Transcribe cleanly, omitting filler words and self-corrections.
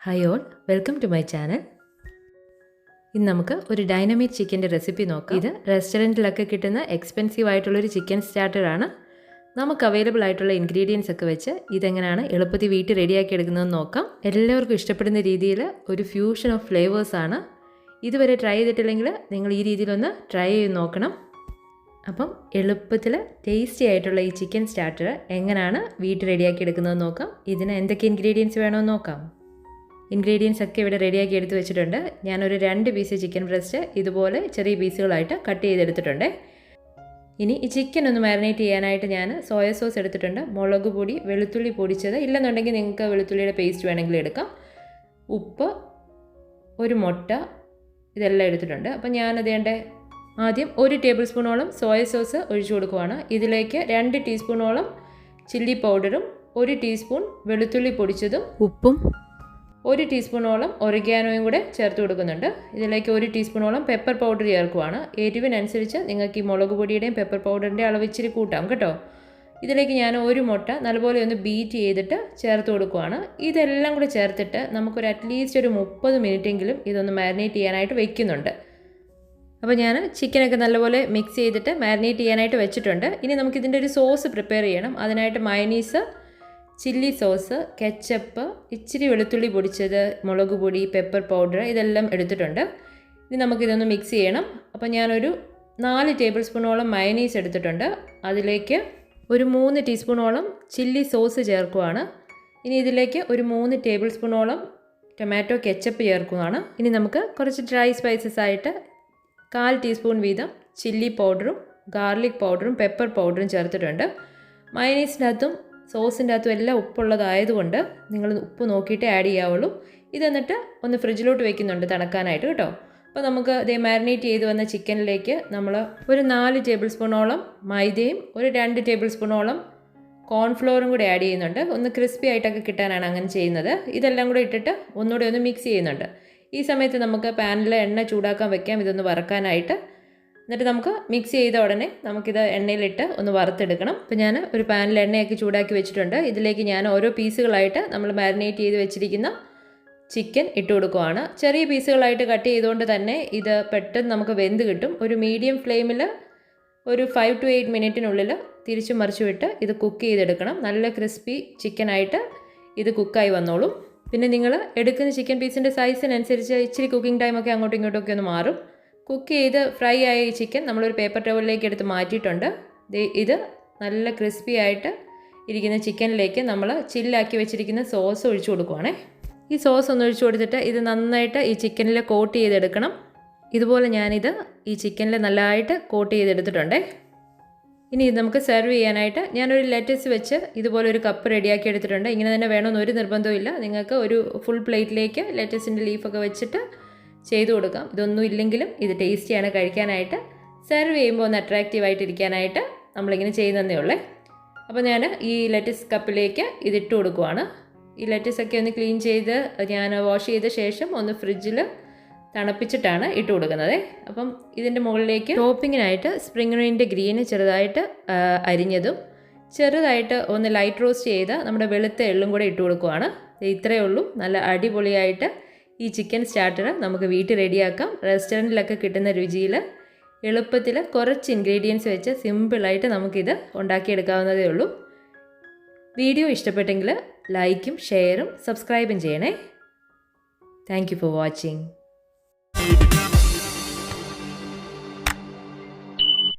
Hi all, welcome to my channel. ഇന്ന് നമുക്ക് ഒരു ഡൈനമിക് ചിക്കൻ്റെ റെസിപ്പി നോക്കാം. ഇത് റെസ്റ്റോറൻറ്റിലൊക്കെ കിട്ടുന്ന എക്സ്പെൻസീവ് ആയിട്ടുള്ളൊരു ചിക്കൻ സ്റ്റാർട്ടറാണ്. നമുക്ക് അവൈലബിൾ ആയിട്ടുള്ള ഇൻഗ്രീഡിയൻസ് ഒക്കെ വെച്ച് ഇതെങ്ങനെയാണ് എളുപ്പത്തിൽ വീട്ടിൽ റെഡിയാക്കി എടുക്കുന്നതെന്ന് നോക്കാം. എല്ലാവർക്കും ഇഷ്ടപ്പെടുന്ന രീതിയിൽ ഒരു ഫ്യൂഷൻ ഓഫ് ഫ്ലേവേഴ്സാണ്. ഇതുവരെ ട്രൈ ചെയ്തിട്ടില്ലെങ്കിൽ നിങ്ങൾ ഈ രീതിയിലൊന്ന് ട്രൈ ചെയ്ത് നോക്കണം. അപ്പം എളുപ്പത്തിൽ ടേസ്റ്റി ആയിട്ടുള്ള ഈ ചിക്കൻ സ്റ്റാർട്ടർ എങ്ങനെയാണ് വീട്ടിൽ റെഡിയാക്കി എടുക്കുന്നതെന്ന് നോക്കാം. ഇതിന് എന്തൊക്കെ ഇൻഗ്രീഡിയൻസ് വേണമെന്ന് നോക്കാം. ഇൻഗ്രീഡിയൻസ് ഒക്കെ ഇവിടെ റെഡിയാക്കി എടുത്ത് വെച്ചിട്ടുണ്ട്. ഞാനൊരു 2 പീസ് ചിക്കൻ ബ്രസ്റ്റ് ഇതുപോലെ ചെറിയ പീസുകളായിട്ട് കട്ട് ചെയ്തെടുത്തിട്ടുണ്ട്. ഇനി ഈ ചിക്കൻ ഒന്ന് മാരിനേറ്റ് ചെയ്യാനായിട്ട് ഞാൻ സോയ സോസ് എടുത്തിട്ടുണ്ട്, മുളക് പൊടി, വെളുത്തുള്ളി പൊടിച്ചത്, ഇല്ലെന്നുണ്ടെങ്കിൽ നിങ്ങൾക്ക് വെളുത്തുള്ളിയുടെ പേസ്റ്റ് വേണമെങ്കിൽ എടുക്കാം, ഉപ്പ്, ഒരു മുട്ട, ഇതെല്ലാം എടുത്തിട്ടുണ്ട്. അപ്പം ഞാനതേണ്ട ആദ്യം 1 ടേബിൾ സ്പൂണോളം സോയ സോസ് ഒഴിച്ചു കൊടുക്കുവാണ്. ഇതിലേക്ക് 2 ടീസ്പൂണോളം ചില്ലി പൗഡറും 1 ടീസ്പൂൺ വെളുത്തുള്ളി പൊടിച്ചതും ഉപ്പും 1 ടീസ്പൂണോളം ഒറിഗാനോയും കൂടെ ചേർത്ത് കൊടുക്കുന്നുണ്ട്. ഇതിലേക്ക് 1 ടീസ്പൂണോളം പെപ്പർ പൗഡർ ചേർക്കുവാണ്. എരിവിനനുസരിച്ച് നിങ്ങൾക്ക് ഈ മുളക് പൊടിയുടെയും പെപ്പർ പൗഡറിൻ്റെ അളവ് ഇച്ചിരി കൂട്ടാം കേട്ടോ. ഇതിലേക്ക് ഞാൻ 1 മുട്ട നല്ലപോലെ ഒന്ന് ബീറ്റ് ചെയ്തിട്ട് ചേർത്ത് കൊടുക്കുവാണ്. ഇതെല്ലാം കൂടെ ചേർത്തിട്ട് നമുക്കൊരു അറ്റ്ലീസ്റ്റ് ഒരു 30 മിനിറ്റെങ്കിലും ഇതൊന്ന് മാരിനേറ്റ് ചെയ്യാനായിട്ട് വെക്കുന്നുണ്ട്. അപ്പോൾ ഞാൻ ചിക്കനൊക്കെ നല്ലപോലെ മിക്സ് ചെയ്തിട്ട് മാരിനേറ്റ് ചെയ്യാനായിട്ട് വെച്ചിട്ടുണ്ട്. ഇനി നമുക്കിതിൻ്റെ ഒരു സോസ് പ്രിപ്പയർ ചെയ്യണം. അതിനായിട്ട് മയനീസ്, ചില്ലി സോസ്, കെച്ചപ്പ്, ഇച്ചിരി വെളുത്തുള്ളി പൊടിച്ചത്, മുളക് പൊടി, പെപ്പർ പൗഡർ, ഇതെല്ലാം എടുത്തിട്ടുണ്ട്. ഇനി നമുക്കിതൊന്ന് മിക്സ് ചെയ്യണം. അപ്പോൾ ഞാനൊരു 4 ടേബിൾ സ്പൂണോളം മയനീസ് എടുത്തിട്ടുണ്ട്. അതിലേക്ക് ഒരു 3 ടീസ്പൂണോളം ചില്ലി സോസ് ചേർക്കുവാണ്. ഇനി ഇതിലേക്ക് ഒരു 3 ടേബിൾ സ്പൂണോളം ടൊമാറ്റോ കെച്ചപ്പ് ചേർക്കുകയാണ്. ഇനി നമുക്ക് കുറച്ച് ഡ്രൈ സ്പൈസസ് ആയിട്ട് 1/4 ടീസ്പൂൺ വീതം ചില്ലി പൗഡറും ഗാർലിക് പൗഡറും പെപ്പർ പൗഡറും ചേർത്തിട്ടുണ്ട്. മയനീസിൻ്റെ അകത്തും സോസിൻ്റെ അകത്തും എല്ലാം ഉപ്പുള്ളതായതുകൊണ്ട് നിങ്ങൾ ഉപ്പ് നോക്കിയിട്ട് ആഡ് ചെയ്യാവുള്ളൂ. ഇതെന്നിട്ട് ഒന്ന് ഫ്രിഡ്ജിലോട്ട് വെക്കുന്നുണ്ട് തണുക്കാനായിട്ട് കേട്ടോ. അപ്പോൾ നമുക്ക് ഇതേ മാരിനേറ്റ് ചെയ്ത് വന്ന ചിക്കനിലേക്ക് നമ്മൾ ഒരു 4 ടേബിൾ സ്പൂണോളം മൈദയും ഒരു 2 ടേബിൾ സ്പൂണോളം കോൺഫ്ലോറും കൂടി ആഡ് ചെയ്യുന്നുണ്ട്. ഒന്ന് ക്രിസ്പി ആയിട്ടൊക്കെ കിട്ടാനാണ് അങ്ങനെ ചെയ്യുന്നത്. ഇതെല്ലാം കൂടെ ഇട്ടിട്ട് ഒന്നുകൂടെ ഒന്ന് മിക്സ് ചെയ്യുന്നുണ്ട്. ഈ സമയത്ത് നമുക്ക് പാനിൽ എണ്ണ ചൂടാക്കാൻ വെക്കാം ഇതൊന്ന് വറക്കാനായിട്ട്. എന്നിട്ട് നമുക്ക് മിക്സ് ചെയ്ത ഉടനെ നമുക്കിത് എണ്ണയിലിട്ട് ഒന്ന് വറുത്തെടുക്കണം. അപ്പോൾ ഞാൻ ഒരു പാനിൽ എണ്ണയൊക്കെ ചൂടാക്കി വെച്ചിട്ടുണ്ട്. ഇതിലേക്ക് ഞാൻ ഓരോ പീസുകളായിട്ട് നമ്മൾ മാരിനേറ്റ് ചെയ്ത് വെച്ചിരിക്കുന്ന ചിക്കൻ ഇട്ട് കൊടുക്കുവാണ്. ചെറിയ പീസുകളായിട്ട് കട്ട് ചെയ്തുകൊണ്ട് തന്നെ ഇത് പെട്ടെന്ന് നമുക്ക് വെന്ത് കിട്ടും. ഒരു മീഡിയം ഫ്ലെയിമിൽ ഒരു 5 to 8 മിനിറ്റിനുള്ളിൽ തിരിച്ചു മറിച്ചു വിട്ട് ഇത് കുക്ക് ചെയ്തെടുക്കണം. നല്ല ക്രിസ്പി ചിക്കനായിട്ട് ഇത് കുക്കായി വന്നോളും. പിന്നെ നിങ്ങൾ എടുക്കുന്ന ചിക്കൻ പീസിൻ്റെ സൈസിനനുസരിച്ച് ഇച്ചിരി കുക്കിംഗ് ടൈമൊക്കെ അങ്ങോട്ടും ഇങ്ങോട്ടൊക്കെ ഒന്ന് മാറും. കുക്ക് ചെയ്ത് ഫ്രൈ ആയ ഈ ചിക്കൻ നമ്മളൊരു പേപ്പർ ടവലിലേക്ക് എടുത്ത് മാറ്റിയിട്ടുണ്ട്. ഇത് നല്ല ക്രിസ്പി ആയിട്ട് ഇരിക്കുന്ന ചിക്കനിലേക്ക് നമ്മൾ ചില്ലാക്കി വെച്ചിരിക്കുന്ന സോസ് ഒഴിച്ചു കൊടുക്കുവാണേ. ഈ സോസ് ഒന്ന് ഒഴിച്ചു കൊടുത്തിട്ട് ഇത് നന്നായിട്ട് ഈ ചിക്കനിൽ കോട്ട് ചെയ്തെടുക്കണം. ഇതുപോലെ ഞാനിത് ഈ ചിക്കനിൽ നല്ലതായിട്ട് കോട്ട് ചെയ്തെടുത്തിട്ടുണ്ടേ. ഇനി ഇത് നമുക്ക് സെർവ് ചെയ്യാനായിട്ട് ഞാനൊരു ലെറ്റസ് വെച്ച് ഇതുപോലെ ഒരു കപ്പ് റെഡിയാക്കി എടുത്തിട്ടുണ്ട്. ഇങ്ങനെ തന്നെ വേണമെന്ന് ഒരു നിർബന്ധമില്ല. നിങ്ങൾക്ക് ഒരു ഫുൾ പ്ലേറ്റിലേക്ക് ലെറ്റസിൻ്റെ ലീഫൊക്കെ വെച്ചിട്ട് ചെയ്തു കൊടുക്കാം. ഇതൊന്നും ഇല്ലെങ്കിലും ഇത് ടേസ്റ്റിയാണ് കഴിക്കാനായിട്ട്. സെർവ് ചെയ്യുമ്പോൾ ഒന്ന് അട്രാക്റ്റീവായിട്ടിരിക്കാനായിട്ട് നമ്മളിങ്ങനെ ചെയ്യുന്നതേ ഉള്ളേ. അപ്പോൾ ഞാൻ ഈ ലെറ്റസ് കപ്പിലേക്ക് ഇതിട്ട് കൊടുക്കുവാണ്. ഈ ലെറ്റസൊക്കെ ഒന്ന് ക്ലീൻ ചെയ്ത് ഞാൻ വാഷ് ചെയ്ത ശേഷം ഒന്ന് ഫ്രിഡ്ജിൽ തണുപ്പിച്ചിട്ടാണ് ഇട്ട് കൊടുക്കുന്നത്. അപ്പം ഇതിൻ്റെ മുകളിലേക്ക് ടോപ്പിങ്ങിനായിട്ട് സ്പ്രിംഗ് ഒണിയൻ്റെ ഗ്രീന് ചെറുതായിട്ട് അരിഞ്ഞതും ചെറുതായിട്ട് ഒന്ന് ലൈറ്റ് റോസ്റ്റ് ചെയ്ത് നമ്മുടെ വെളുത്ത എള്ളും കൂടെ ഇട്ട് കൊടുക്കുവാണ്. ഇത്രയേ ഉള്ളൂ. നല്ല അടിപൊളിയായിട്ട് ഈ ചിക്കൻ സ്റ്റാർട്ടർ നമുക്ക് വീട്ടിൽ റെഡിയാക്കാം. റെസ്റ്റോറൻറ്റിലൊക്കെ കിട്ടുന്ന രുചിയിൽ എളുപ്പത്തിൽ കുറച്ച് ഇൻഗ്രീഡിയൻസ് വെച്ച് സിമ്പിളായിട്ട് നമുക്കിത് ഉണ്ടാക്കിയെടുക്കാവുന്നതേ ഉള്ളൂ. വീഡിയോ ഇഷ്ടപ്പെട്ടെങ്കിൽ ലൈക്കും ഷെയറും സബ്സ്ക്രൈബും ചെയ്യണേ. Thank you for watching.